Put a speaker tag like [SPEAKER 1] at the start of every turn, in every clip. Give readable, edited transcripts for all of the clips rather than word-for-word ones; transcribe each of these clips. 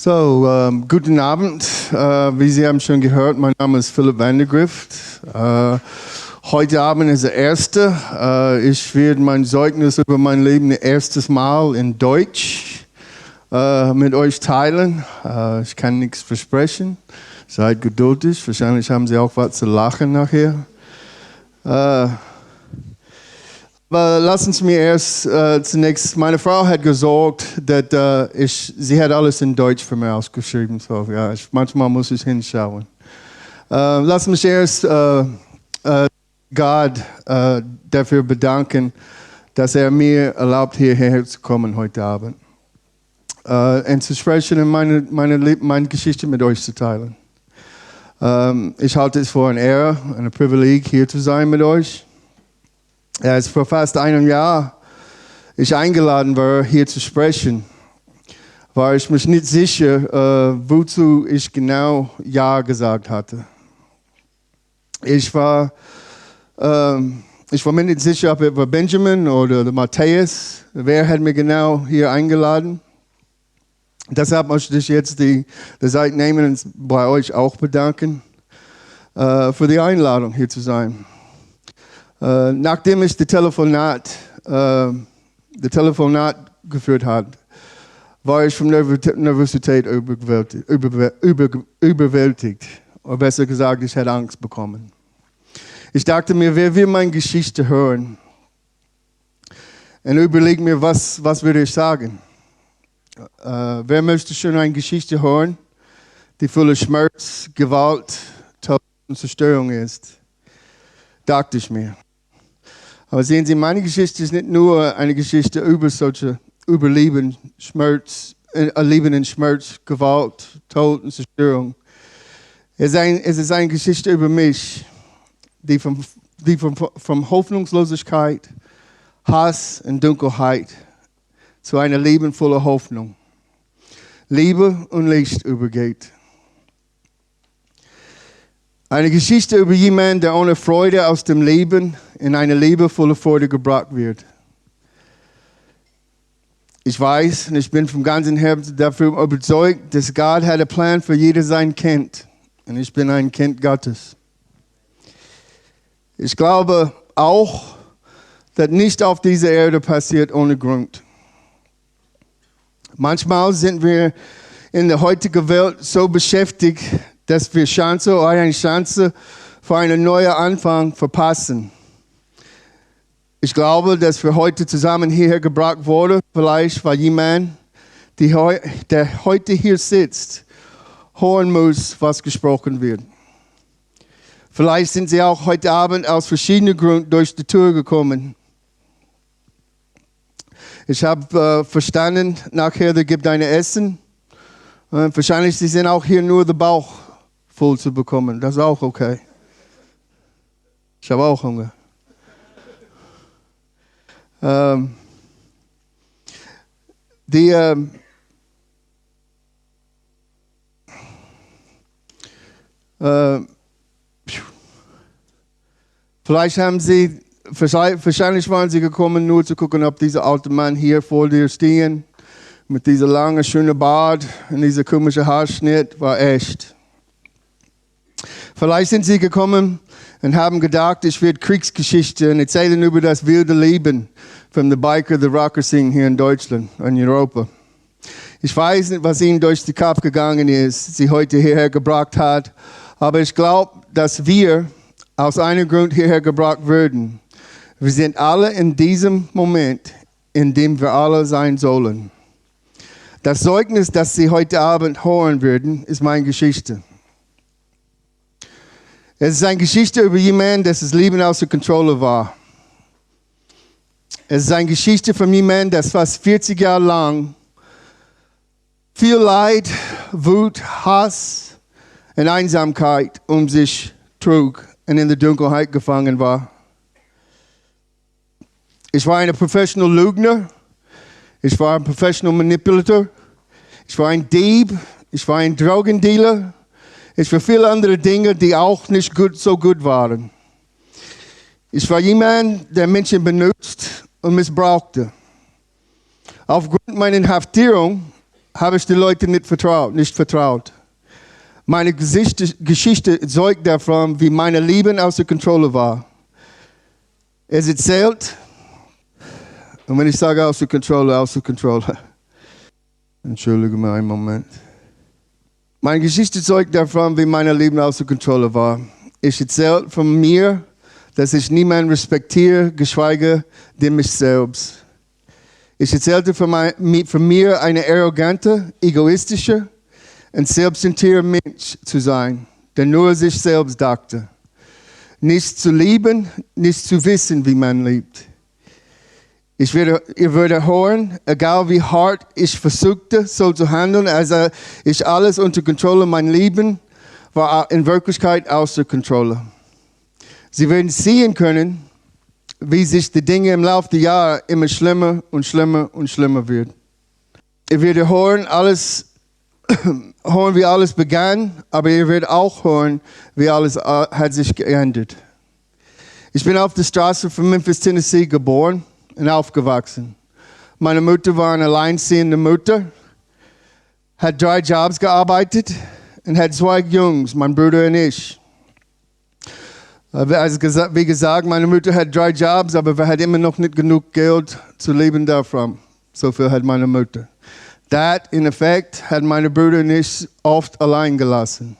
[SPEAKER 1] Guten Abend. Wie Sie haben schon gehört, mein Name ist Phillip Vandergrift. Heute Abend ist der erste. Ich werde mein Zeugnis über mein Leben das erste Mal in Deutsch mit euch teilen. Ich kann nichts versprechen. Seid geduldig. Wahrscheinlich haben Sie auch was zu lachen nachher. Aber lassen Sie mir erst zunächst, meine Frau hat gesorgt, dass sie hat alles in Deutsch für mich ausgeschrieben. So, ja, manchmal muss ich hinschauen. Lass mich erst Gott dafür bedanken, dass mir erlaubt, hierher zu kommen heute Abend. Und zu sprechen und meine Geschichte mit euch zu teilen. Ich halte es für eine Ehre, ein Privileg, hier zu sein mit euch. Als vor fast einem Jahr ich eingeladen war, hier zu sprechen, war ich mich nicht sicher, wozu ich genau Ja gesagt hatte. Ich war mir nicht sicher, ob es war Benjamin oder Matthäus, wer hat mir genau hier eingeladen. Deshalb möchte ich jetzt die Zeit nehmen und bei euch auch bedanken für die Einladung, hier zu sein. Nachdem ich das Telefonat geführt habe, war ich von Nervosität überwältigt. Oder besser gesagt, ich hatte Angst bekommen. Ich dachte mir, wer will meine Geschichte hören? Und überlege mir, was würde ich sagen? Wer möchte schon eine Geschichte hören, die voller Schmerz, Gewalt, Tod und Zerstörung ist? Dachte ich mir. Aber sehen Sie, meine Geschichte ist nicht nur eine Geschichte über Leben, Schmerz, Leben in Schmerz, Gewalt, Tod und Zerstörung. Es ist eine Geschichte über mich, die von Hoffnungslosigkeit, Hass und Dunkelheit zu einem Leben voller Hoffnung, Liebe und Licht übergeht. Eine Geschichte über jemanden, der ohne Freude aus dem Leben in eine Leben voller Freude gebracht wird. Ich weiß und ich bin vom ganzen Herzen dafür überzeugt, dass Gott hat einen Plan für jedes sein Kind. Und ich bin ein Kind Gottes. Ich glaube auch, dass nichts auf dieser Erde passiert ohne Grund. Manchmal sind wir in der heutigen Welt so beschäftigt, dass wir eine Chance für einen neuen Anfang verpassen. Ich glaube, dass wir heute zusammen hierher gebracht wurden, vielleicht weil jemand, der heute hier sitzt, hören muss, was gesprochen wird. Vielleicht sind Sie auch heute Abend aus verschiedenen Gründen durch die Tür gekommen. Ich habe verstanden, nachher gibt es ein Essen. Wahrscheinlich Sie sind auch hier nur den Bauch voll zu bekommen. Das ist auch okay. Ich habe auch Hunger. Wahrscheinlich waren Sie gekommen, nur zu gucken, ob dieser alte Mann hier vor dir stehen, mit dieser langen, schönen Bart und dieser komischen Haarschnitt, war echt. Vielleicht sind Sie gekommen und haben gedacht, ich werde Kriegsgeschichten erzählen über das wilde Leben von den Biker, the Rocker singen hier in Deutschland und Europa. Ich weiß nicht, was Ihnen durch den Kopf gegangen ist, Sie heute hierher gebracht hat, aber ich glaube, dass wir aus einem Grund hierher gebracht würden. Wir sind alle in diesem Moment, in dem wir alle sein sollen. Das Zeugnis, das Sie heute Abend hören würden, ist meine Geschichte. Es ist eine Geschichte über jemanden, dessen Leben außer Kontrolle war. Es ist eine Geschichte von jemandem, der fast 40 Jahre lang viel Leid, Wut, Hass und Einsamkeit um sich trug und in der Dunkelheit gefangen war. Ich war ein professioneller Lügner. Ich war ein professioneller Manipulator. Ich war ein Dieb. Ich war ein Drogendealer. Ich war viele andere Dinge, die auch nicht so gut waren. Ich war jemand, der Menschen benutzt und missbrauchte. Aufgrund meiner Haftierung habe ich den Leuten nicht vertraut. Meine Geschichte zeugt davon, wie mein Leben außer Kontrolle war. Es erzählt, und wenn ich sage außer Kontrolle. Entschuldige mal einen Moment. Meine Geschichte zeugt davon, wie mein Leben außer Kontrolle war. Ich erzähle von mir, dass ich niemanden respektiere, geschweige denn mich selbst. Ich erzählte von mir eine arrogante, egoistische und selbstzentrierter Mensch zu sein, der nur sich selbst dachte. Nicht zu lieben, nicht zu wissen, wie man liebt. Ihr würdet hören, egal wie hart ich versuchte, so zu handeln, als ich alles unter Kontrolle, mein Leben war in Wirklichkeit außer Kontrolle. Sie werden sehen können, wie sich die Dinge im Laufe der Jahre immer schlimmer und schlimmer und schlimmer werden. Ihr werdet hören, wie alles begann, aber ihr werdet auch hören, wie alles hat sich geändert. Ich bin auf der Straße von Memphis, Tennessee geboren und aufgewachsen. Meine Mutter war eine alleinstehende Mutter, hat 3 Jobs gearbeitet und hat 2 Jungs, mein Bruder und ich. Also wie gesagt, meine Mutter hat 3 Jobs, aber wir hatten immer noch nicht genug Geld zu leben davon. So viel hat meine Mutter. Das, in Effekt, hat meine Brüder und ich oft allein gelassen.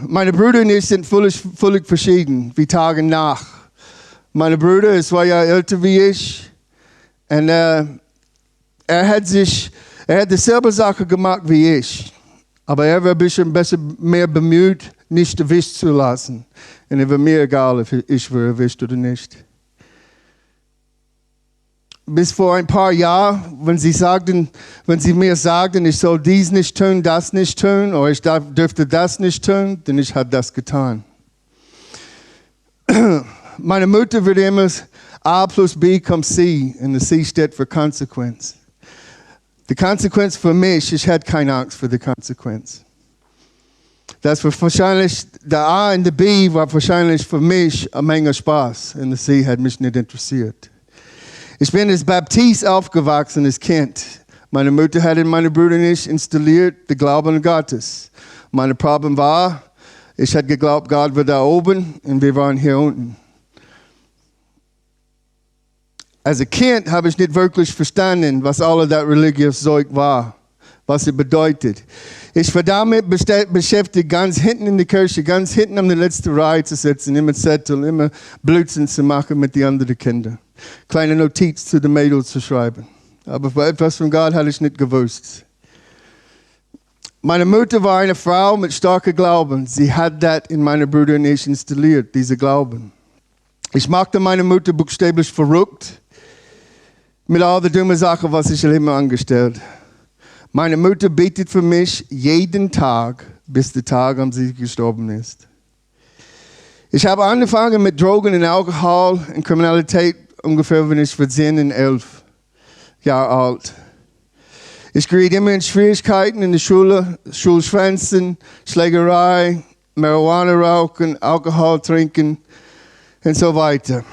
[SPEAKER 1] Meine Brüder und ich sind völlig verschieden, wie Tag und Nacht. Mein Bruder ist 2 Jahre älter wie ich. Und er hat dieselbe Sache gemacht wie ich. Aber er war ein bisschen mehr bemüht, nicht erwischt zu lassen. Und es war mir egal, ob ich war erwischt oder nicht. Bis vor ein paar Jahren, wenn sie mir sagten, ich soll dies nicht tun, das nicht tun, oder ich dürfte das nicht tun, dann ich habe das getan. Meine Mutter würde immer A plus B kommt C, und das C steht für Konsequenz. Die Konsequenz für mich, ich hatte keine Angst vor der Konsequenz. Das war wahrscheinlich, der A und der B war wahrscheinlich für mich eine Menge Spaß, und das C hat mich nicht interessiert. Ich bin als Baptist aufgewachsen, als Kind. Meine Mutter hat in meine Brüder nicht installiert, den Glauben an Gottes. Mein Problem war, ich hatte geglaubt, Gott war da oben und wir waren hier unten. Als ein Kind habe ich nicht wirklich verstanden, was all das religiöse Zeug war, was es bedeutet. Ich war damit beschäftigt, ganz hinten in der Kirche, ganz hinten an der letzten Reihe zu sitzen, immer Zettel, immer Blödsinn zu machen mit den anderen Kindern. Kleine Notiz zu den Mädels zu schreiben. Aber etwas von Gott hatte ich nicht gewusst. Meine Mutter war eine Frau mit starkem Glauben. Sie hat das in meine Brüder und ich installiert, diese Glauben. Ich machte meine Mutter buchstäblich verrückt mit all den dummen Sachen, was ich immer angestellt. Meine Mutter betet für mich jeden Tag, bis der Tag, an sie gestorben ist. Ich habe angefangen mit Drogen und Alkohol und Kriminalität ungefähr, wenn ich 10 und 11 Jahre alt. Ich geriet immer in Schwierigkeiten in der Schule, Schulschwänzen, Schlägerei, Marihuana rauchen, Alkohol trinken und so weiter.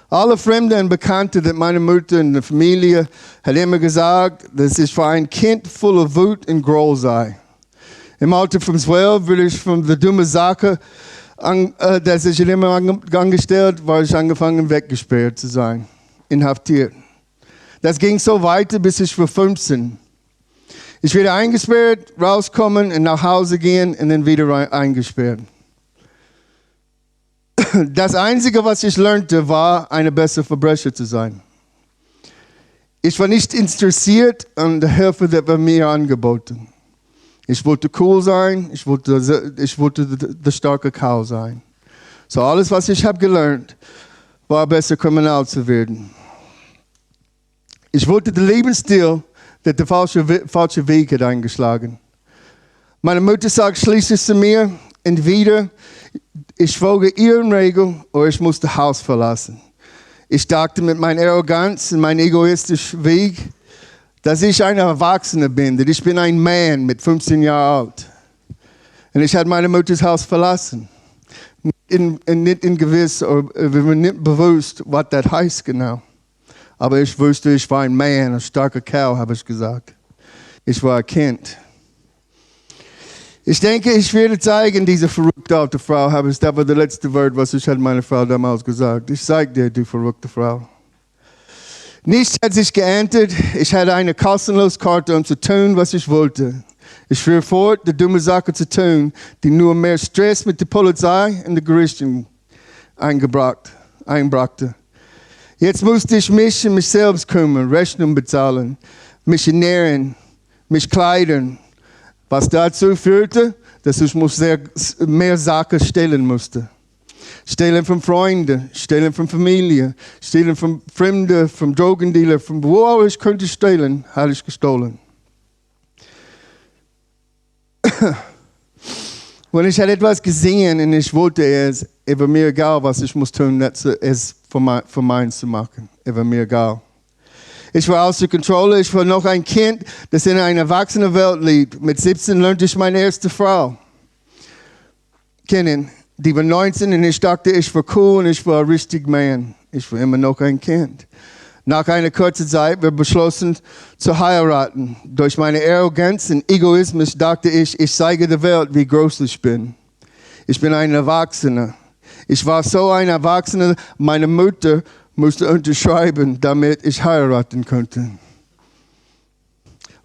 [SPEAKER 1] Alle Fremde und Bekannte, die meine Mutter in der Familie hat immer gesagt, dass ich für ein Kind voller Wut und Groll sei. Im Alter von 12 wurde ich von der dummen Sache, dass ich immer angestellt war, ich angefangen weggesperrt zu sein, inhaftiert. Das ging so weiter, bis ich war 15. Ich werde eingesperrt, rauskommen und nach Hause gehen und dann wieder eingesperrt. Das Einzige, was ich lernte, war, eine bessere Verbrecher zu sein. Ich war nicht interessiert an der Hilfe, die bei mir angeboten. Ich wollte cool sein, ich wollte der starke Kerl sein. So alles, was ich habe gelernt, war besser kriminal zu werden. Ich wollte den Lebensstil, der falsche Weg hat eingeschlagen. Meine Mutter sagt schließlich zu mir, entweder ich folge ihren Regeln oder ich muss das Haus verlassen. Ich dachte mit meiner Arroganz und meinem egoistischen Weg, dass ich ein Erwachsener bin, dass ich bin ein Mann mit 15 Jahren alt. Und ich habe meine Mutters Haus verlassen. Nicht in gewiss, oder wir waren nicht bewusst, was das heißt genau. Aber ich wusste, ich war ein Mann, ein starker Kerl, habe ich gesagt. Ich war ein Kind. Ich denke, ich werde zeigen, diese verrückte alte Frau, das war das letzte Wort, was ich meiner Frau damals gesagt. Ich zeige dir, die verrückte Frau. Nichts hat sich geändert. Ich hatte eine kostenlose Karte, um zu tun, was ich wollte. Ich fuhr fort, die dumme Sache zu tun, die nur mehr Stress mit der Polizei und den Gerichten einbrachte. Jetzt musste ich mich um mich selbst kümmern, Rechnung bezahlen, mich ernähren, mich kleidern, was dazu führte, dass ich mehr Sachen stehlen musste. Stehlen von Freunden, stehlen von Familie, stehlen von Fremden, vom Drogendealer, von wo auch ich könnte stehlen, habe ich gestohlen. Wenn ich hatte etwas gesehen und ich wollte es, war mir egal, was ich muss tun, es für meins zu machen. Es war mir egal. Ich war außer Kontrolle, ich war noch ein Kind, das in einer erwachsenen Welt lebt. Mit 17 lernte ich meine erste Frau kennen. Die war 19 und ich dachte, ich war cool und ich war ein richtiger Mann. Ich war immer noch ein Kind. Nach einer kurzen Zeit wir beschlossen zu heiraten. Durch meine Arroganz und Egoismus dachte ich zeige der Welt, wie groß ich bin. Ich bin ein Erwachsener. Ich war so ein Erwachsener, meine Mutter musste unterschreiben, damit ich heiraten konnte.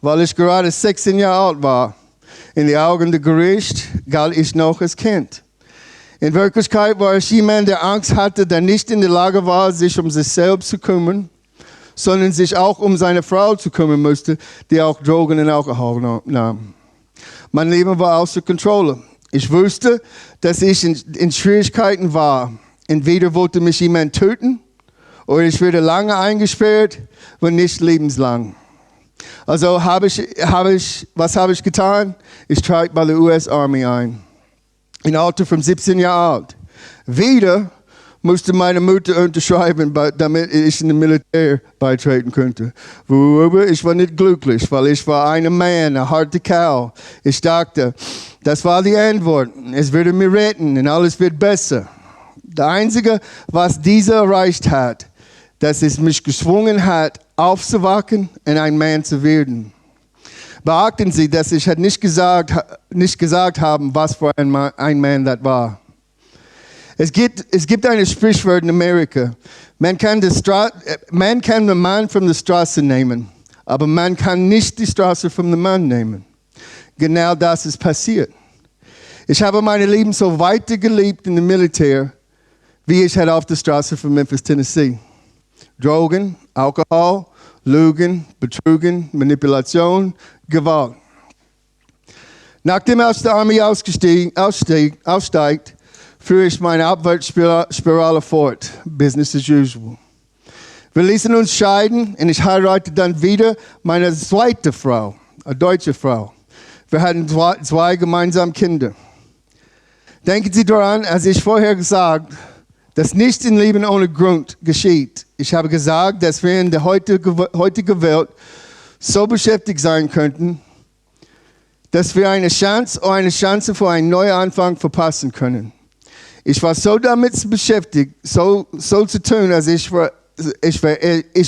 [SPEAKER 1] Weil ich gerade 16 Jahre alt war. In den Augen des Gerichts galt ich noch als Kind. In Wirklichkeit war ich jemand, der Angst hatte, der nicht in der Lage war, sich um sich selbst zu kümmern, sondern sich auch um seine Frau zu kümmern musste, die auch Drogen und Alkohol nahm. Mein Leben war außer Kontrolle. Ich wusste, dass ich in Schwierigkeiten war. Entweder wollte mich jemand töten, oder ich werde lange eingesperrt, wenn nicht lebenslang. Also was habe ich getan? Ich trat bei der US Army ein. Im Alter von 17 Jahren alt. Wieder musste meine Mutter unterschreiben, damit ich in das Militär beitreten könnte. Worüber ich war nicht glücklich, weil ich war ein Mann, ein harter Kerl. Ich dachte, das war die Antwort. Es würde mir retten und alles wird besser. Das Einzige, was dieser erreicht hat, dass es mich gezwungen hat, aufzuwachen und ein Mann zu werden. Beachten Sie, dass ich nicht gesagt habe, was für ein Mann das war. Es gibt ein Sprichwort in Amerika. Man kann den Mann von der Straße nehmen, aber man kann nicht die Straße von dem Mann nehmen. Genau das ist passiert. Ich habe mein Leben so weitergelebt in dem Militär, wie ich hatte auf der Straße von Memphis, Tennessee. Drogen, Alkohol, Lügen, Betrügen, Manipulation, Gewalt. Nachdem er aus der Armee aussteigt, führe ich meine Abwärtsspirale fort. Business as usual. Wir ließen uns scheiden und ich heiratete dann wieder meine zweite Frau, eine deutsche Frau. Wir hatten zwei gemeinsame Kinder. Denken Sie daran, als ich vorher gesagt habe, dass nichts im Leben ohne Grund geschieht. Ich habe gesagt, dass wir in der heutigen Welt so beschäftigt sein könnten, dass wir eine Chance für einen Neuanfang verpassen können. Ich war so damit beschäftigt, so zu tun, als ich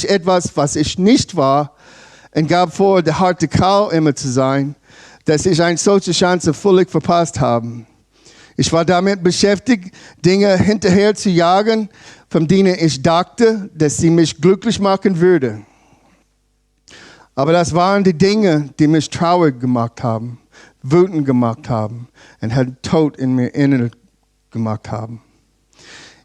[SPEAKER 1] etwas, was ich nicht war, und gab vor, der harte Kerl immer zu sein, dass ich eine solche Chance völlig verpasst habe. Ich war damit beschäftigt, Dinge hinterher zu jagen, von denen ich dachte, dass sie mich glücklich machen würde. Aber das waren die Dinge, die mich traurig gemacht haben, wütend gemacht haben und Tod in mir innen gemacht haben.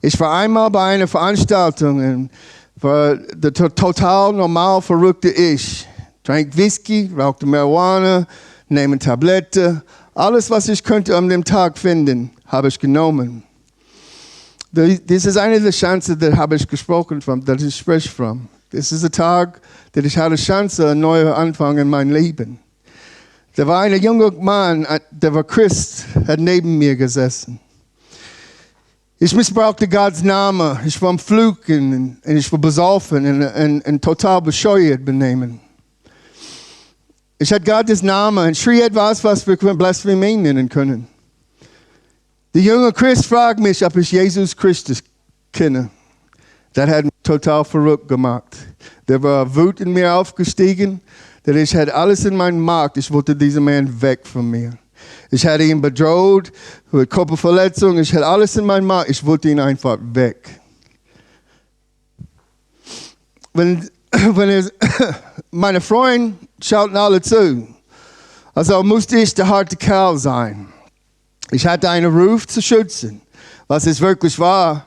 [SPEAKER 1] Ich war einmal bei einer Veranstaltung und war der total normal verrückte Ich. Trank Whisky, rauchte Marihuana, nahm Tabletten. Alles, was ich könnte an dem Tag finden, habe ich genommen. Das ist eine der Chancen, die habe ich gesprochen von, dass ich spreche von. Das ist der Tag, dass ich hatte Chance, einen neuen Anfang in meinem Leben. Da war ein junger Mann, der war Christ, hat neben mir gesessen. Ich missbrauchte Gottes Namen, ich war am Fluchen und ich war besoffen und total bescheuert benehmen. Ich hatte Gottes Namen und schrie etwas, was wir Blasphemie nennen können. Der junge Christ fragt mich, ob ich Jesus Christus kenne. Das hat mich total verrückt gemacht. Da war Wut in mir aufgestiegen, denn ich hatte alles in meinem Macht. Ich wollte diesen Mann weg von mir. Ich hatte ihn bedroht mit Körperverletzung. Ich hatte alles in meinem Macht. Ich wollte ihn einfach weg. Meine Freunde schauten alle zu. Also musste ich der harte Kerl sein. Ich hatte einen Ruf zu schützen. Was es wirklich war,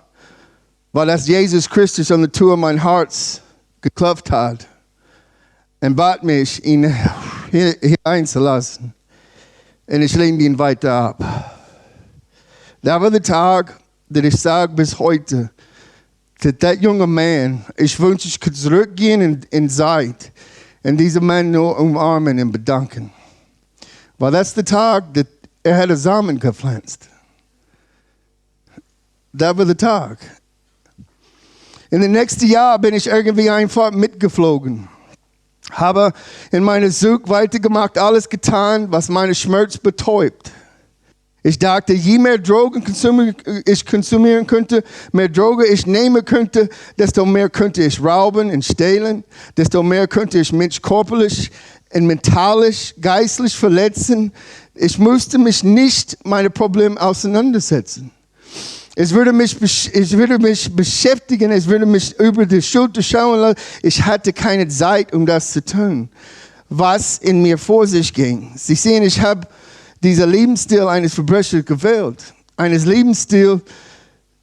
[SPEAKER 1] war, dass Jesus Christus an der Tür meines Herz geklopft hat und bat mich, ihn hineinzulassen. Und ich lehnte ihn weiter ab. Das war der Tag, den ich sage bis heute, dass der junge Mann, ich wünsche, ich könnte zurückgehen in Zeit und diesen Mann nur umarmen und bedanken. Weil das ist der Tag, dass er hatte Samen gepflanzt. Das war der Tag. In den nächsten Jahren bin ich irgendwie einfach mitgeflogen. Habe in meiner Suche weitergemacht, alles getan, was meine Schmerz betäubt. Ich dachte, je mehr Drogen ich konsumieren könnte, mehr Drogen ich nehmen könnte, desto mehr könnte ich rauben und stehlen, desto mehr könnte ich Menschen körperlich und mentalisch, geistlich verletzen. Ich musste mich nicht mit meinen Problemen auseinandersetzen. Ich würde mich beschäftigen, ich würde mich über die Schulter schauen lassen. Ich hatte keine Zeit, um das zu tun, was in mir vor sich ging. Sie sehen, ich habe diesen Lebensstil eines Verbrechers gewählt. Eines Lebensstils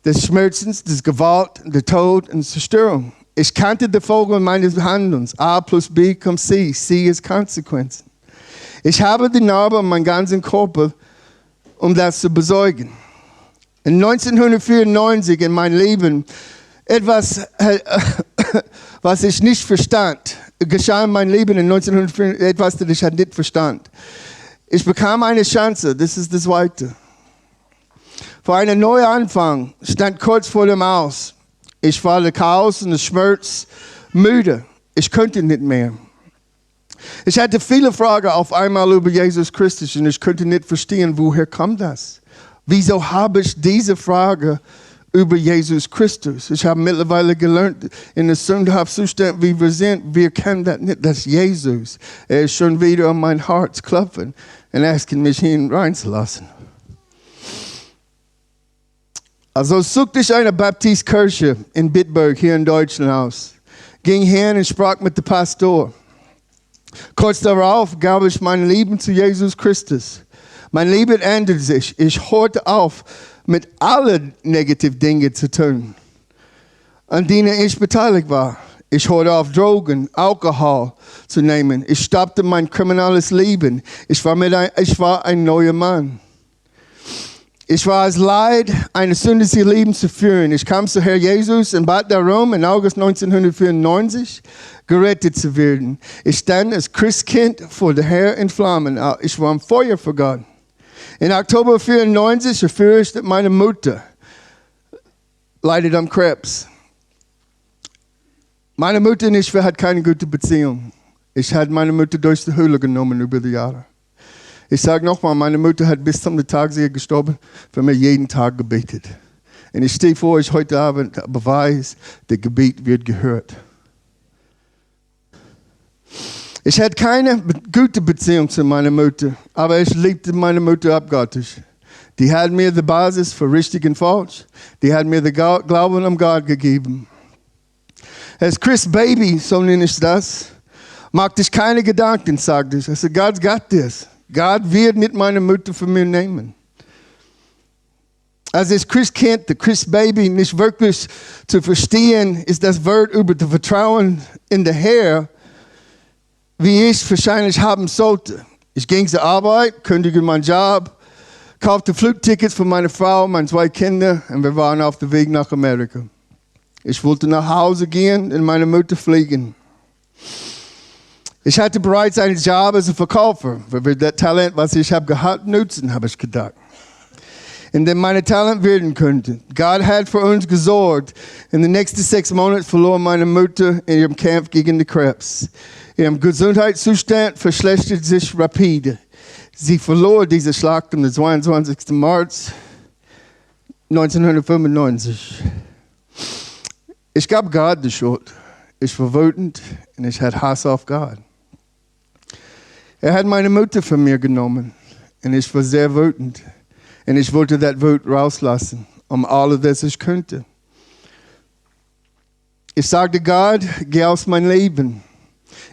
[SPEAKER 1] des Schmerzens, des Gewalt, der Tod und Zerstörung. Ich kannte die Folgen meines Handelns. A plus B kommt C. C ist Konsequenzen. Ich habe die Narbe an meinem ganzen Körper, um das zu besorgen. In 1994 in meinem Leben etwas, was ich nicht verstand, geschah in meinem Leben in 1994, etwas, das ich nicht verstand. Ich bekam eine Chance, das ist das Zweite. Für einen neuen Anfang stand kurz vor dem Aus. Ich war der Chaos und der Schmerz, müde. Ich konnte nicht mehr. Ich hatte viele Fragen auf einmal über Jesus Christus und ich konnte nicht verstehen, woher kommt das? Wieso habe ich diese Frage über Jesus Christus? Ich habe mittlerweile gelernt, in der sündhaften Zustand, wie wir sind, wir kennen das nicht, das Jesus. Er ist schon wieder an mein Herz klopfen und asking mich hineinzulassen. Also suchte ich eine Baptistkirche in Bitburg hier in Deutschland aus. Ging hin und sprach mit dem Pastor. Kurz darauf gab ich mein Leben zu Jesus Christus. Mein Leben änderte sich. Ich hörte auf, mit allen negativen Dingen zu tun, an denen ich beteiligt war. Ich hörte auf, Drogen, Alkohol zu nehmen. Ich stoppte mein kriminelles Leben. Ich war ein neuer Mann. Ich war es leid, ein sündiges Leben zu führen. Ich kam zu Herrn Jesus und bat darum, im August 1994 gerettet zu werden. Ich stand als Christkind vor der Herr in Flammen. Ich war im Feuer für Gott. In Oktober 1994 erfuhr ich, dass meine Mutter leidet an Krebs. Meine Mutter und ich, wir hatten keine gute Beziehung. Ich hatte meine Mutter durch die Höhle genommen über die Jahre. Ich sage nochmal, meine Mutter hat bis zum Tag, sie gestorben, für mich jeden Tag gebetet. Und ich stehe vor euch heute Abend, Beweis, der Gebet wird gehört. Ich hatte keine gute Beziehung zu meiner Mutter, aber ich liebte meine Mutter abgöttisch. Die hat mir die Basis für richtig und falsch. Die hat mir den Glauben an Gott gegeben. Als Chris Baby, so nenne ich das, machte ich keine Gedanken, sagte ich. Ich sagte, God's got this. Gott wird nicht meine Mutter von mir nehmen. Als ich Christkind, der Christ-Baby, nicht wirklich zu verstehen, ist das Wort über das Vertrauen in den Herr, wie ich wahrscheinlich haben sollte. Ich ging zur Arbeit, kündigte meinen Job, kaufte Flugtickets für meine Frau, meine 2 Kinder und wir waren auf dem Weg nach Amerika. Ich wollte nach Hause gehen und meine Mutter fliegen. Ich hatte bereits einen Job als Verkäufer. Für das Talent, was ich habe gehabt, nutzen, habe ich gedacht. In dem meine Talent werden könnte. Gott hat für uns gesorgt. In den nächsten 6 Monaten verlor meine Mutter in ihrem Kampf gegen den Krebs. Ihr Gesundheitszustand verschlechterte sich rapide. Sie verlor diese Schlacht am 22. März 1995. Ich gab Gott die Schuld. Ich war wütend und ich hatte Hass auf Gott. Er hat meine Mutter von mir genommen und ich war sehr wütend. Und ich wollte das Wut rauslassen, alles, was ich könnte. Ich sagte, Gott, geh aus meinem Leben.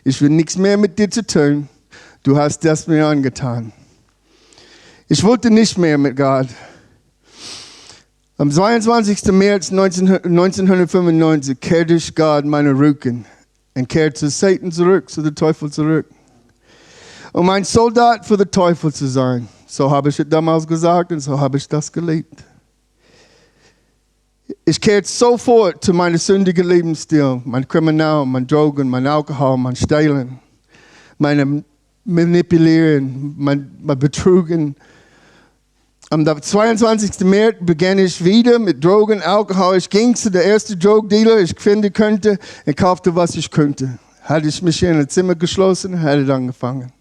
[SPEAKER 1] Ich will nichts mehr mit dir zu tun. Du hast das mir angetan. Ich wollte nicht mehr mit Gott. Am 22. März 1995 kehrte ich Gott meinen Rücken und kehrte zu Satan zurück, zu dem Teufel zurück. Um ein Soldat für den Teufel zu sein. So habe ich es damals gesagt und so habe ich das gelebt. Ich kehrte sofort zu meinem sündigen Lebensstil, mein Kriminal, mein Drogen, mein Alkohol, mein Stehlen, mein Manipulieren, mein Betrügen. Am 22. März begann ich wieder mit Drogen, Alkohol. Ich ging zu der ersten Drogdealer, ich finden könnte, und kaufte, was ich könnte. Hatte ich mich in ein Zimmer geschlossen, hatte angefangen.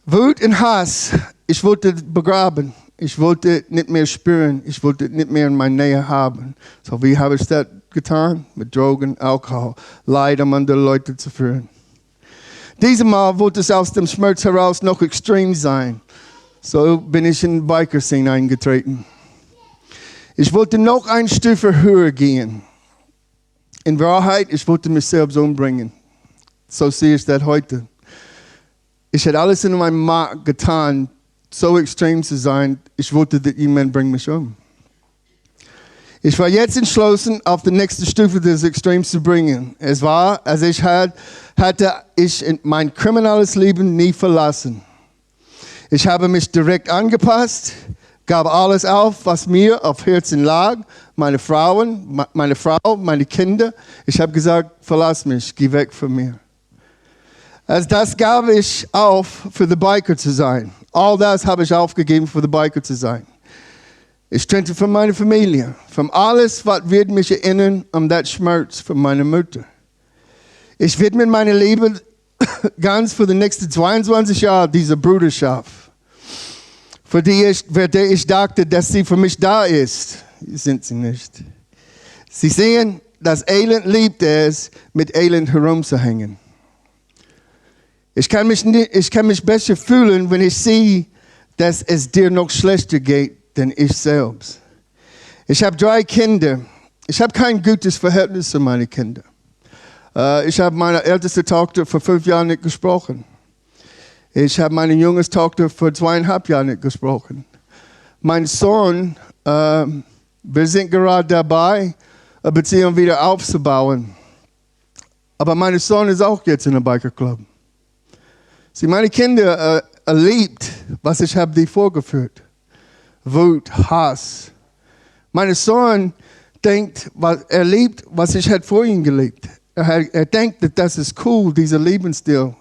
[SPEAKER 1] Wut und Hass, ich wollte begraben. Ich wollte nicht mehr spüren. Ich wollte nicht mehr in meiner Nähe haben. So wie habe ich das getan? Mit Drogen, Alkohol, Leid um andere Leute zu führen. Diesmal wollte es aus dem Schmerz heraus noch extrem sein. So bin ich in die Biker-Szene eingetreten. Ich wollte noch eine Stufe höher gehen. In Wahrheit, ich wollte mich selbst umbringen. So sehe ich das heute. Ich hätte alles in meinem Macht getan, so extrem zu sein. Ich wollte, dass jemand bringt mich um. Ich war jetzt entschlossen, auf die nächste Stufe des Extrems zu bringen. Es war, als ich hatte ich mein kriminelles Leben nie verlassen. Ich habe mich direkt angepasst, gab alles auf, was mir auf Herzen lag. Meine Frau, meine Kinder. Ich habe gesagt, verlass mich, geh weg von mir. Also das gab ich auf, für den Biker zu sein. All das habe ich aufgegeben, für den Biker zu sein. Ich trennte von meiner Familie, von alles, was wird mich erinnern an das Schmerz von meiner Mutter. Ich widme mein Leben ganz für die nächsten 22 Jahre dieser Bruderschaft, für die ich dachte, dass sie für mich da ist. Sind sie nicht. Sie sehen, dass Elend liebt es, mit Elend herumzuhängen. Ich kann mich besser fühlen, wenn ich sehe, dass es dir noch schlechter geht, denn ich selbst. Ich habe 3 Kinder. Ich habe kein gutes Verhältnis zu meinen Kindern. Ich habe meine älteste Tochter vor 5 Jahren nicht gesprochen. Ich habe meine jüngste Tochter vor 2,5 Jahren nicht gesprochen. Mein Sohn, wir sind gerade dabei, eine Beziehung wieder aufzubauen. Aber mein Sohn ist auch jetzt in einem Bikerclub. Sie, meine Kinder erlebt, was ich habe die vorgeführt. Wut, Hass. Mein Sohn denkt, er liebt, was ich halt vor ihm gelebt. Er denkt, das ist cool, dieser Lebensstil.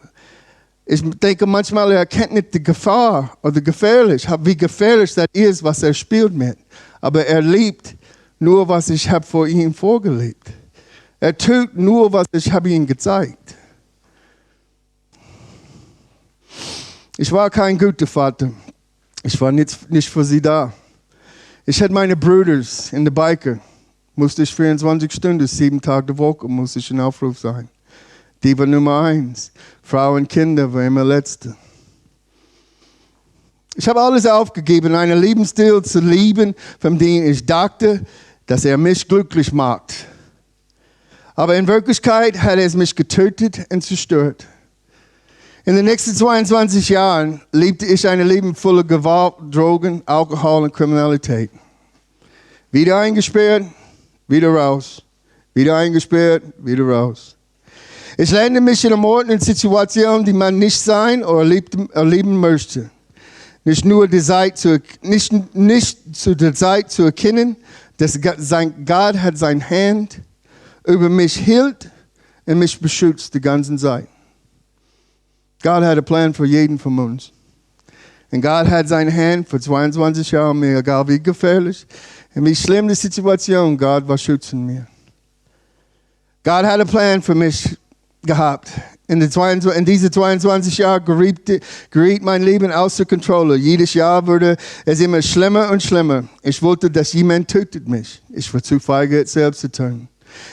[SPEAKER 1] Ich denke manchmal, er kennt nicht die Gefahr oder gefährlich, wie gefährlich das ist, was er spielt mit. Aber er liebt nur, was ich habe vor ihm vorgelebt. Er tut nur, was ich habe ihm gezeigt. Ich war kein guter Vater. Ich war nicht für sie da. Ich hatte meine Brüder in der Biker. Musste ich 24 Stunden, 7 Tage die Woche, musste ich in Aufruf sein. Die war Nummer 1. Frauen und Kinder war immer Letzte. Ich habe alles aufgegeben, einen Lebensstil zu lieben, von dem ich dachte, dass er mich glücklich macht. Aber in Wirklichkeit hat es mich getötet und zerstört. In den nächsten 22 Jahren lebte ich ein Leben voller Gewalt, Drogen, Alkohol und Kriminalität. Wieder eingesperrt, wieder raus. Wieder eingesperrt, wieder raus. Ich lernte mich in einer ordentlichen Situation, die man nicht sein oder erleben möchte. Nicht zu der Zeit zu erkennen, dass Gott hat seine Hand über mich hielt und mich beschützt die ganze Zeit. Gott hat einen Plan für jeden von uns. Und Gott hat seine Hand für 22 Jahre mir, egal wie gefährlich und wie schlimm die Situation, Gott war schützen mir. Gott hat einen Plan für mich gehabt. In diese 22 Jahre geriet mein Leben außer Kontrolle. Jedes Jahr wurde es immer schlimmer und schlimmer. Ich wollte, dass jemand tötet mich. Ich war zu feige, es selbst zu tun.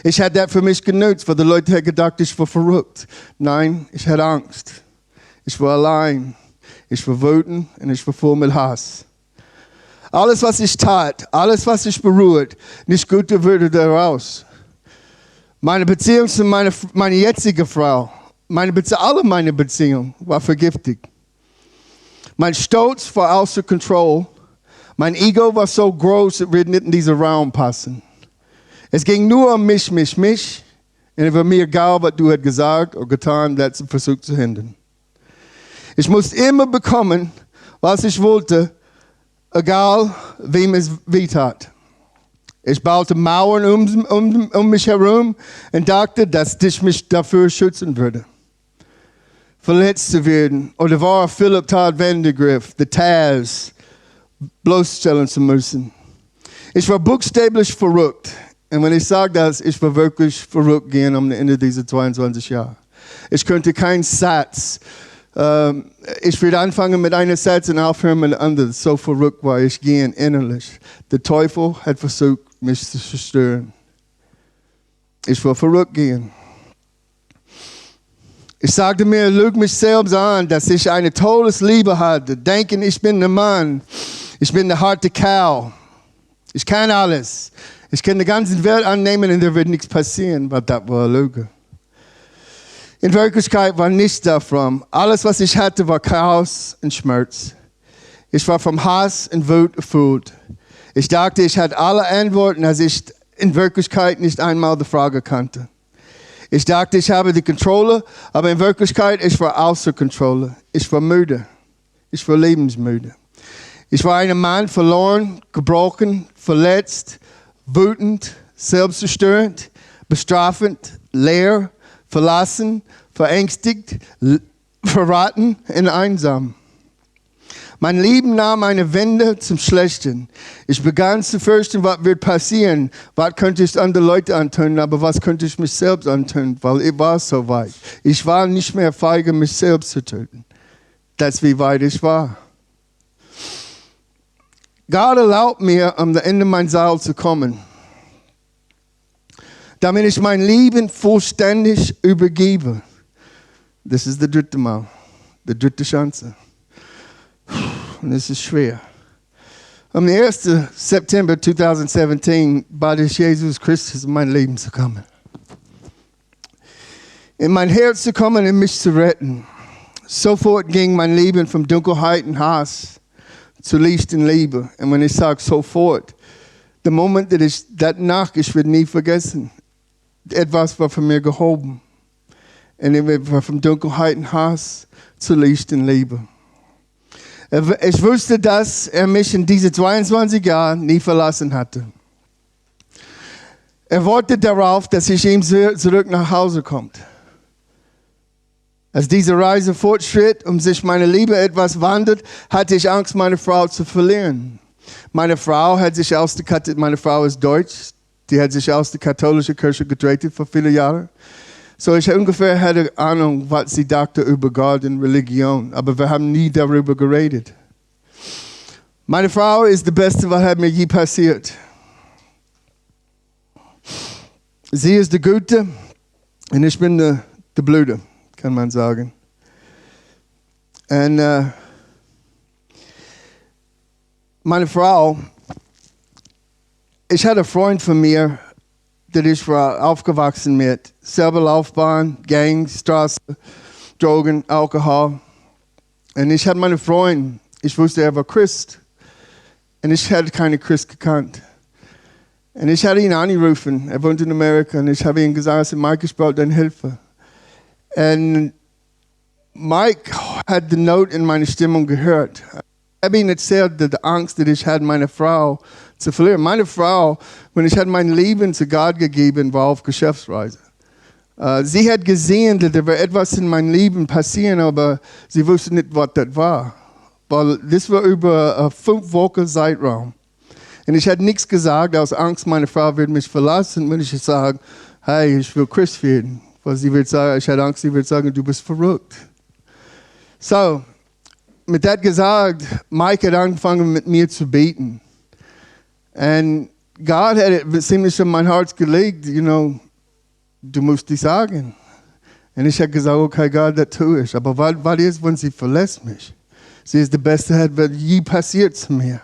[SPEAKER 1] Ich hatte das für mich genutzt, weil die Leute hätten gedacht, ich war verrückt. Nein, ich hatte Angst. Ich war allein. Ich war wütend und ich war voll mit Hass. Alles, was ich tat, alles, was ich berührt, nicht Gute würde daraus. Meine Beziehung zu meiner jetzigen Frau, alle meine Beziehungen war vergiftet. Mein Stolz war außer Kontrolle. Mein Ego war so groß, dass wir nicht in diesen Raum passen. Es ging nur um mich. Und es war mir egal, was du hast gesagt oder getan, das versucht zu hindern. Ich musste immer bekommen, was ich wollte, egal wem es wehtat. Ich baute Mauern um mich herum und dachte, dass ich mich dafür schützen würde. Verletzt zu werden oder war Phillip tat Vandergrift, die Taz, bloßstellen zu müssen. Ich war buchstäblich verrückt. Und wenn ich sage das, ich war wirklich verrückt gehen am Ende dieser 22 Jahre. Ich könnte keinen Satz. Ich würde anfangen mit einem Satz und aufhören mit einem anderen. So verrückt war ich gehen innerlich. Der Teufel hat versucht, mich zu zerstören. Ich war verrückt gehen. Ich sagte mir, lüge mich selbst an, dass ich eine tolles Liebe hatte. Denken, ich bin der Mann. Ich bin der harte Kerl. Ich kann alles. Ich kann die ganze Welt annehmen und da wird nichts passieren, weil das war eine Lüge. In Wirklichkeit war nichts davon. Alles, was ich hatte, war Chaos und Schmerz. Ich war vom Hass und Wut erfüllt. Ich dachte, ich hatte alle Antworten, als ich in Wirklichkeit nicht einmal die Frage kannte. Ich dachte, ich habe die Kontrolle, aber in Wirklichkeit, ich war außer Kontrolle. Ich war müde. Ich war lebensmüde. Ich war ein Mann verloren, gebrochen, verletzt, wütend, selbstzerstörend, bestrafend, leer, verlassen, verängstigt, verraten und einsam. Mein Leben nahm eine Wende zum Schlechten. Ich begann zu fürchten, was wird passieren. Was könnte ich anderen Leuten antun, aber was könnte ich mich selbst antun, weil ich war so weit. Ich war nicht mehr feige, mich selbst zu töten. Das ist, wie weit ich war. Gott erlaubt mir, am Ende meines Seils zu kommen, damit ich mein Leben vollständig übergebe. Das ist das dritte Mal, die dritte Chance. Und es ist schwer. Am 1. September 2017 bat ich Jesus Christus, in mein Leben zu kommen. In mein Herz zu kommen und mich zu retten. Sofort ging mein Leben von Dunkelheit und Hass zu Licht und Liebe. Und wenn ich sage sofort, der Moment, ich werde nie vergessen. Etwas war von mir gehoben. Und ich war von Dunkelheit und Hass zu Licht und Liebe. Ich wusste, dass er mich in diese 22 Jahren nie verlassen hatte. Er wartete darauf, dass ich ihm zurück nach Hause komme. Als diese Reise fortschritt und sich meine Liebe etwas wandelt, hatte ich Angst, meine Frau zu verlieren. Meine Frau ist deutsch, die hat sich aus der katholischen Kirche getreten vor vielen Jahren. So ich ungefähr hatte Ahnung, was sie dachte über Gott und Religion, aber wir haben nie darüber geredet. Meine Frau ist das Beste, was mir je passiert. Sie ist die Gute und ich bin der Blöde, kann man sagen. Und meine Frau, ich hatte einen Freund von mir, der ich war aufgewachsen mit. Selbe Laufbahn, Gangs, Straße, Drogen, Alkohol. Und ich hatte meinen Freund, ich wusste, er war Christ. Und ich hatte keinen Christ gekannt. Und ich hatte ihn angerufen, er wohnt in Amerika, und ich habe ihm gesagt, Mike, ich brauche deine Hilfe. Und Mike hat die Not in meiner Stimmung gehört. Ich habe ihm erzählt, die Angst, die ich hatte, meine Frau zu verlieren. Meine Frau, wenn ich mein Leben zu Gott gegeben war auf Geschäftsreise. Sie hat gesehen, dass da etwas in meinem Leben passieren, aber sie wusste nicht, was das war. Weil das war über 5 Wochen Zeitraum. Und ich hatte nichts gesagt, aus Angst, meine Frau wird mich verlassen, wenn ich sage, hey, ich will Christ werden. weil sie wird sagen, ich hatte Angst, sie wird sagen, du bist verrückt. So, mit das gesagt, Mike hat angefangen mit mir zu beten. Und Gott hat es ziemlich in mein Herz gelegt, du musst dich sagen. Und ich habe gesagt, okay, Gott, das tue ich. Aber was ist, wenn sie verlässt mich? Sie ist die Beste, was je passiert zu mir.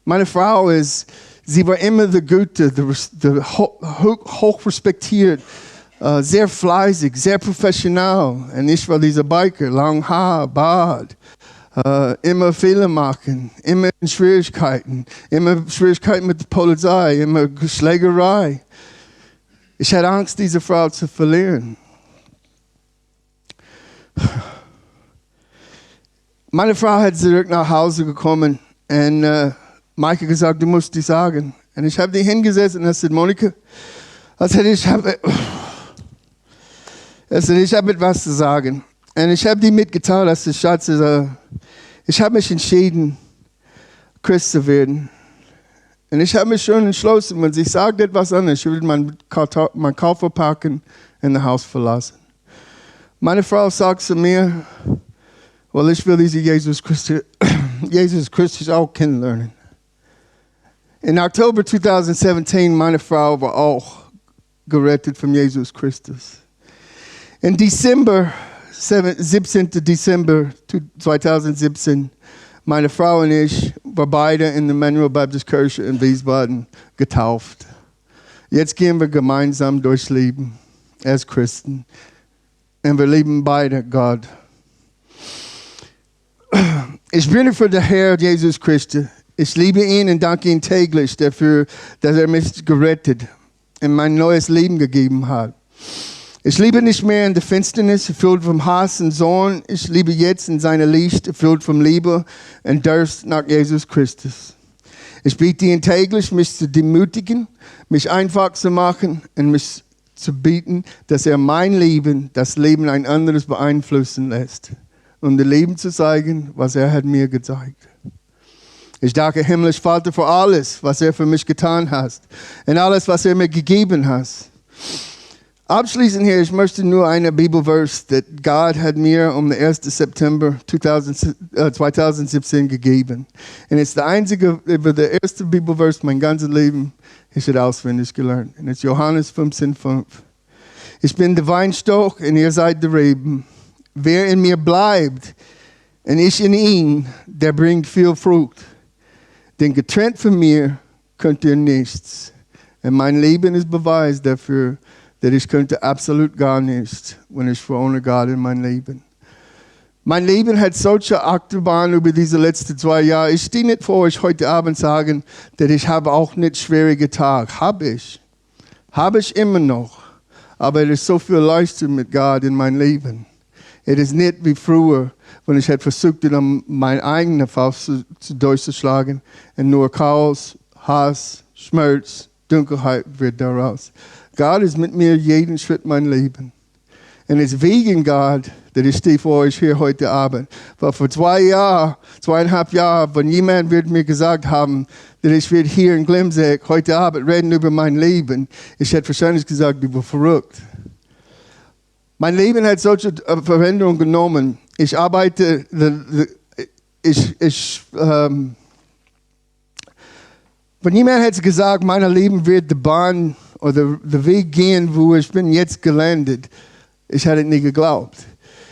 [SPEAKER 1] Meine Frau sie war immer die Gute, hoch respektiert, sehr fleißig, sehr professionell. Und ich war dieser Biker, lang Haar, Bart, immer Fehler machen, immer Schwierigkeiten mit der Polizei, immer Schlägerei. Ich hatte Angst, diese Frau zu verlieren. Meine Frau hat zurück nach Hause gekommen und Mike hat gesagt, du musst die sagen. Und ich habe die hingesetzt und er sagt, Monika, ich habe etwas zu sagen. Und ich habe die mitgeteilt, dass ich habe mich entschieden, Christ zu werden. Und ich habe mich schon entschlossen, wenn sie sagt etwas anderes, ich will meinen Koffer packen und das Haus verlassen. Meine Frau sagt zu mir, well, ich will diese Jesus Christus auch kennenlernen. In Oktober 2017, meine Frau war auch gerettet von Jesus Christus. In 17. Dezember 2017, meine Frau und ich waren beide in der Emmanuel Baptist Kirche in Wiesbaden getauft. Jetzt gehen wir gemeinsam durchs Leben als Christen. Und wir lieben beide Gott. Ich bin für den Herr Jesus Christus. Ich liebe ihn und danke ihm täglich dafür, dass er mich gerettet und mein neues Leben gegeben hat. Ich lebe nicht mehr in der Finsternis, erfüllt vom Hass und Zorn. Ich lebe jetzt in seiner Licht, erfüllt vom Liebe und Durst nach Jesus Christus. Ich bitte ihn täglich, mich zu demütigen, mich einfach zu machen und mich zu bitten, dass er mein Leben, das Leben ein anderes beeinflussen lässt, um dem Leben zu zeigen, was er hat mir gezeigt. Ich danke himmlisch Vater für alles, was er für mich getan hat und alles, was er mir gegeben hat. Abschließend hier, ich möchte nur einen Bibelvers, das Gott hat mir um den 1. September 2017 gegeben. Und es ist der einzige, über der erste Bibelvers mein ganzes Leben, ich habe auswendig gelernt. Und es ist Johannes 15,5. Ich bin der Weinstock und ihr seid die Reben. Wer in mir bleibt und ich in ihm, der bringt viel Frucht. Denn getrennt von mir könnt ihr nichts. Und mein Leben ist Beweis dafür, dass ich könnte absolut gar nichts, wenn ich ohne Gott in mein Leben. Mein Leben hat solche Achterbahn über diese letzten 2 Jahre. Ich stehe nicht vor euch heute Abend sagen, dass ich habe auch nicht schwierige Tage. Habe ich. Habe ich immer noch. Aber es ist so viel leichter mit Gott in mein Leben. Es ist nicht wie früher, wenn ich hätte versucht, meine eigene Faust durchzuschlagen und nur Chaos, Hass, Schmerz, Dunkelheit wird daraus. Gott ist mit mir jeden Schritt mein Leben. Und es ist wegen Gott, dass ich stehe vor euch hier heute Abend. Weil vor 2,5 Jahren, wenn jemand wird mir gesagt haben, dass ich werde hier in Glemsegg heute Abend reden über mein Leben, ich hätte wahrscheinlich gesagt, du bist verrückt. Mein Leben hat solche Veränderungen genommen. Ich arbeite, wenn jemand hätte gesagt, mein Leben wird die Bahn oder den Weg gehen, wo ich bin jetzt gelandet, ich hätte nicht geglaubt.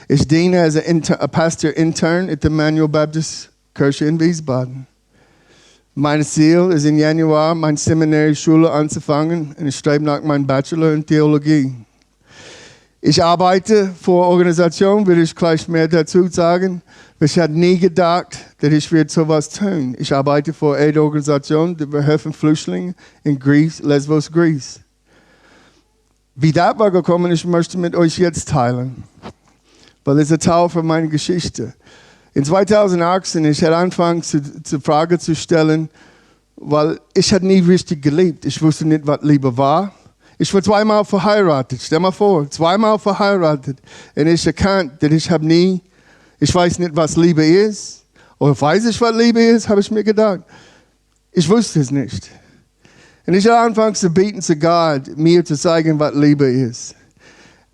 [SPEAKER 1] Ich diene als ein Pastor intern at der Emmanuel Baptist Kirche in Wiesbaden. Mein Ziel ist im Januar meine Seminarschule anzufangen und ich schreibe nach meinem Bachelor in Theologie. Ich arbeite für eine Organisation, will ich gleich mehr dazu sagen. Ich hatte nie gedacht, dass ich sowas tun. Ich arbeite für eine Organisation, die wir helfen Flüchtlingen in Lesbos, Greece. Wie das war gekommen, ich möchte mit euch jetzt teilen, weil es ein Teil von meiner Geschichte. In 2018, ich hatte angefangen, die Frage zu stellen, weil ich hatte nie richtig gelebt. Ich wusste nicht, was Liebe war. Ich war 2-mal verheiratet. Stell mal vor, 2-mal verheiratet. Und ich erkannte, dass ich weiß nicht, was Liebe ist. Oder weiß ich, was Liebe ist, habe ich mir gedacht. Ich wusste es nicht. Und ich habe angefangen zu beten zu Gott, mir zu zeigen, was Liebe ist.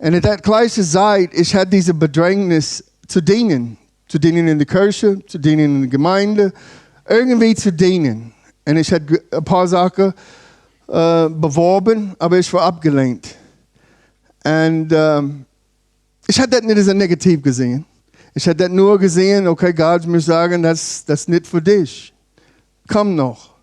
[SPEAKER 1] Und in der gleichen Zeit, ich hatte diese Bedrängnis zu dienen in der Kirche, zu dienen in der Gemeinde, irgendwie zu dienen. Und ich hatte ein paar Sachen beworben, aber ich war abgelehnt. Und ich hatte das nicht als negativ gesehen. Ich hatte das nur gesehen, okay, Gott muss sagen, das ist nicht für dich. Komm noch.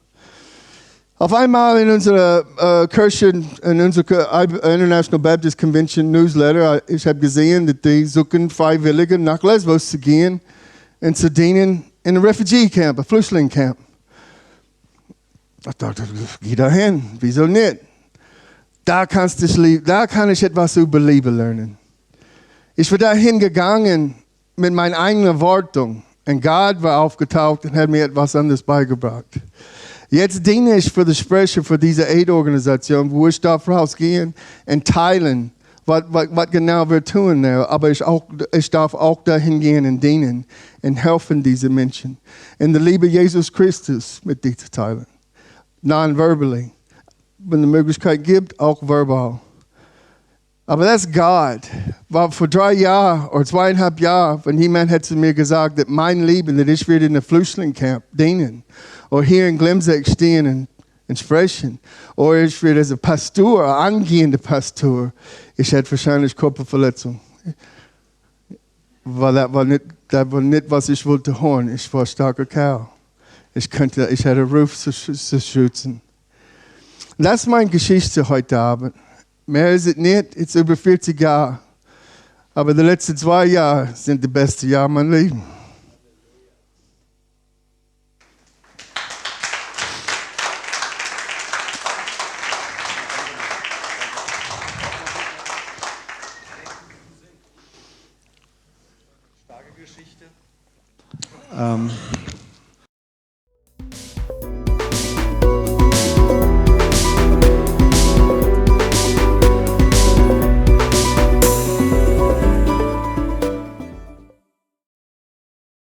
[SPEAKER 1] Auf einmal in unserer Kirche, in unserer International Baptist Convention Newsletter, ich habe gesehen, dass die suchen Freiwillige nach Lesbos zu gehen und zu dienen in einem Refugee Camp, einem Flüchtlingscamp. Ich dachte, geh da hin, wieso nicht? Da kann ich etwas über Liebe lernen. Ich bin da hingegangen mit meiner eigenen Erwartung und Gott war aufgetaucht und hat mir etwas anderes beigebracht. Jetzt diene ich für den Sprecher für diese Aid-Organisation, wo ich darf rausgehen und teilen, was genau wir tun. Aber ich darf auch dahin gehen und dienen und helfen diesen Menschen. In der Liebe Jesus Christus mit dir zu teilen. Non-verbally. Wenn es die Möglichkeit gibt, auch verbal. Aber das ist Gott. Weil vor 3 Jahren oder 2,5 Jahren, wenn jemand hat zu mir gesagt, dass mein Leben, dass ich werde in einem Flüchtlingscamp dienen, oder hier in Glemseck stehen und sprechen, oder ich werde als Pastor, angehender Pastor, ich hätte wahrscheinlich Körperverletzung. Weil das war nicht, was ich wollte hören. Ich war ein starker Kerl. Ich hatte Ruf zu schützen. Das ist meine Geschichte heute Abend. Mehr ist es nicht, es ist über 40 Jahre. Aber die letzten 2 Jahre sind die besten Jahre meines Lebens.
[SPEAKER 2] Starke Geschichte.